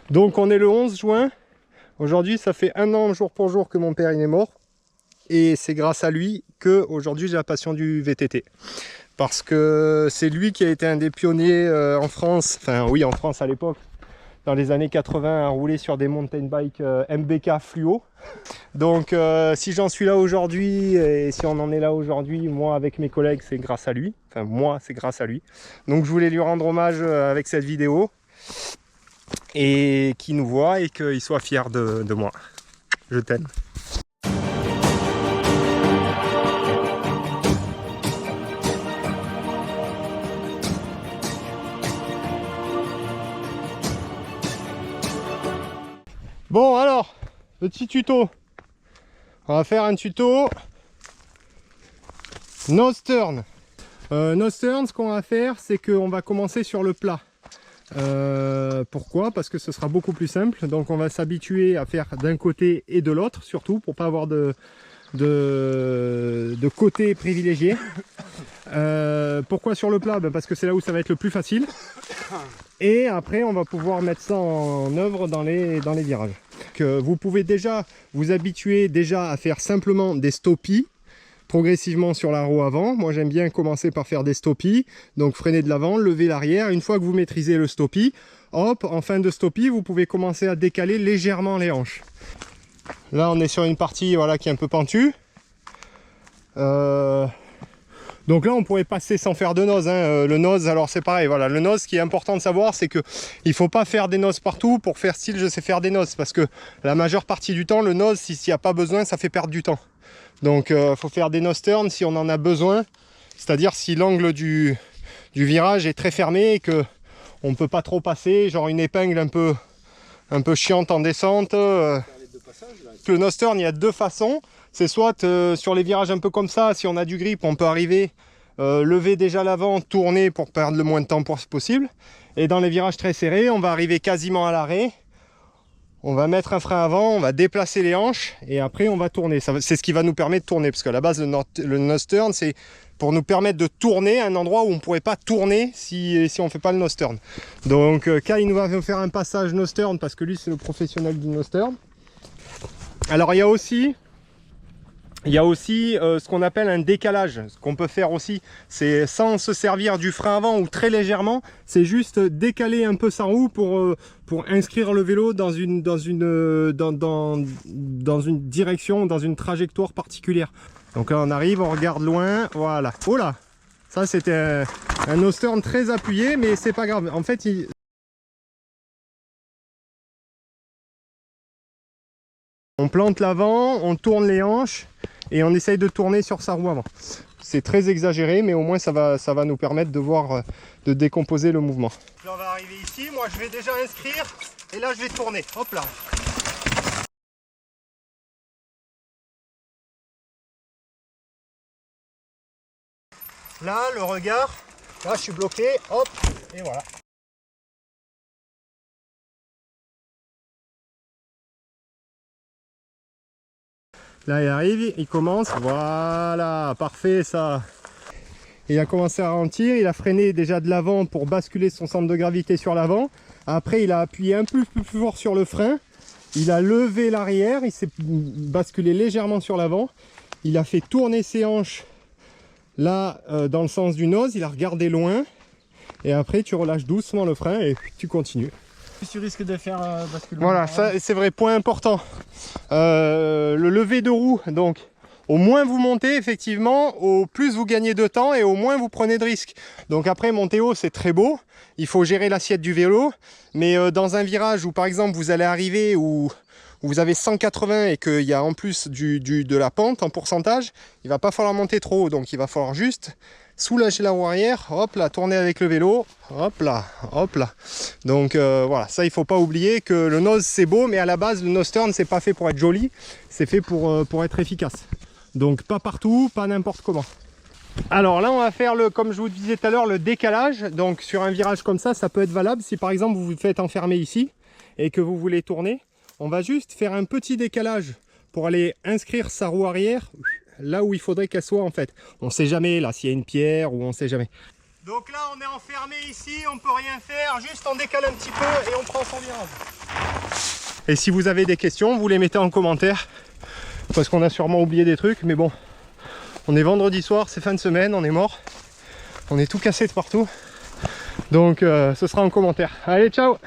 Donc on est le 11 juin. Aujourd'hui, ça fait 1 an jour pour jour que mon père il est mort. Et c'est grâce à lui que aujourd'hui j'ai la passion du VTT. Parce que c'est lui qui a été un des pionniers en France, enfin oui en France à l'époque, dans les années 80 à rouler sur des mountain bikes MBK fluo. Donc si j'en suis là aujourd'hui et si on en est là aujourd'hui, moi avec mes collègues, c'est grâce à lui. Enfin moi c'est grâce à lui. Donc je voulais lui rendre hommage avec cette vidéo. Et qu'il nous voit et qu'il soit fier de moi. Je t'aime. Bon alors, petit tuto. On va faire un tuto nose turn. Nose turn, ce qu'on va faire, c'est qu'on va commencer sur le plat. Pourquoi? Parce que ce sera beaucoup plus simple. Donc on va s'habituer à faire d'un côté et de l'autre, surtout pour pas avoir de côté privilégié. Pourquoi sur le plat? Parce que c'est là où ça va être le plus facile. Et après on va pouvoir mettre ça en œuvre dans les virages. Vous pouvez déjà vous habituer à faire simplement des stoppies progressivement sur la roue avant. Moi j'aime bien commencer par faire des stoppies, donc freiner de l'avant, lever l'arrière. Une fois que vous maîtrisez le stoppie, hop, en fin de stoppie vous pouvez commencer à décaler légèrement les hanches. Là on est sur une partie voilà, qui est un peu pentue. Donc là on pourrait passer sans faire de nose, hein. Le nose, alors c'est pareil, voilà, le nose, ce qui est important de savoir, c'est que il faut pas faire des noses partout pour faire style je sais faire des noses, parce que la majeure partie du temps le nose, s'il n'y a pas besoin, ça fait perdre du temps. Donc faut faire des nose turns si on en a besoin, c'est-à-dire si l'angle du virage est très fermé et que on peut pas trop passer, genre une épingle un peu chiante en descente. Le nose turn, il y a 2 façons. C'est soit sur les virages un peu comme ça, si on a du grip, on peut arriver, lever déjà l'avant, tourner pour perdre le moins de temps possible. Et dans les virages très serrés, on va arriver quasiment à l'arrêt. On va mettre un frein avant, on va déplacer les hanches et après on va tourner. C'est ce qui va nous permettre de tourner, parce qu'à la base le nose turn, c'est pour nous permettre de tourner à un endroit où on ne pourrait pas tourner si on ne fait pas le nose turn. Donc Kai nous va faire un passage nose turn parce que lui c'est le professionnel du nose turn. Alors il y a aussi ce qu'on appelle un décalage. Ce qu'on peut faire aussi, c'est sans se servir du frein avant ou très légèrement, c'est juste décaler un peu sa roue pour inscrire le vélo dans une direction, dans une trajectoire particulière. Donc là on arrive, on regarde loin, voilà. Oh là, ça c'était un nose turn très appuyé, mais c'est pas grave. En fait, on plante l'avant, on tourne les hanches et on essaye de tourner sur sa roue avant. C'est très exagéré, mais au moins ça va nous permettre de voir, de décomposer le mouvement. Là on va arriver ici, moi je vais déjà inscrire et là je vais tourner. Hop là. Là le regard, là je suis bloqué, hop, et voilà. Là il arrive, il commence, voilà, parfait ça. Il a commencé à ralentir, il a freiné déjà de l'avant pour basculer son centre de gravité sur l'avant. Après il a appuyé un peu plus fort sur le frein, il a levé l'arrière, il s'est basculé légèrement sur l'avant. Il a fait tourner ses hanches là dans le sens du nose, il a regardé loin. Et après tu relâches doucement le frein et tu continues. Tu risques de faire basculer. Voilà, ça c'est vrai, point important. Le lever de roue, donc au moins vous montez effectivement, au plus vous gagnez de temps et au moins vous prenez de risques. Donc après monter haut c'est très beau, il faut gérer l'assiette du vélo, mais dans un virage où par exemple vous allez arriver où vous avez 180 et qu'il y a en plus de la pente en pourcentage, il va pas falloir monter trop haut, donc il va falloir juste soulager la roue arrière, hop là, tourner avec le vélo, hop là, hop là. Donc voilà, ça il faut pas oublier que le nose c'est beau, mais à la base le nose turn c'est pas fait pour être joli, c'est fait pour être efficace. Donc pas partout, pas n'importe comment. Alors là on va faire comme je vous disais tout à l'heure, le décalage. Donc sur un virage comme ça peut être valable si par exemple vous vous faites enfermer ici et que vous voulez tourner. On va juste faire un petit décalage pour aller inscrire sa roue arrière là où il faudrait qu'elle soit en fait. On sait jamais là s'il y a une pierre ou on sait jamais. Donc là on est enfermé ici, on peut rien faire, juste on décale un petit peu et on prend son virage. Et si vous avez des questions, vous les mettez en commentaire. Parce qu'on a sûrement oublié des trucs. Mais bon, on est vendredi soir, c'est fin de semaine, on est mort. On est tout cassé de partout. Donc ce sera en commentaire. Allez, ciao!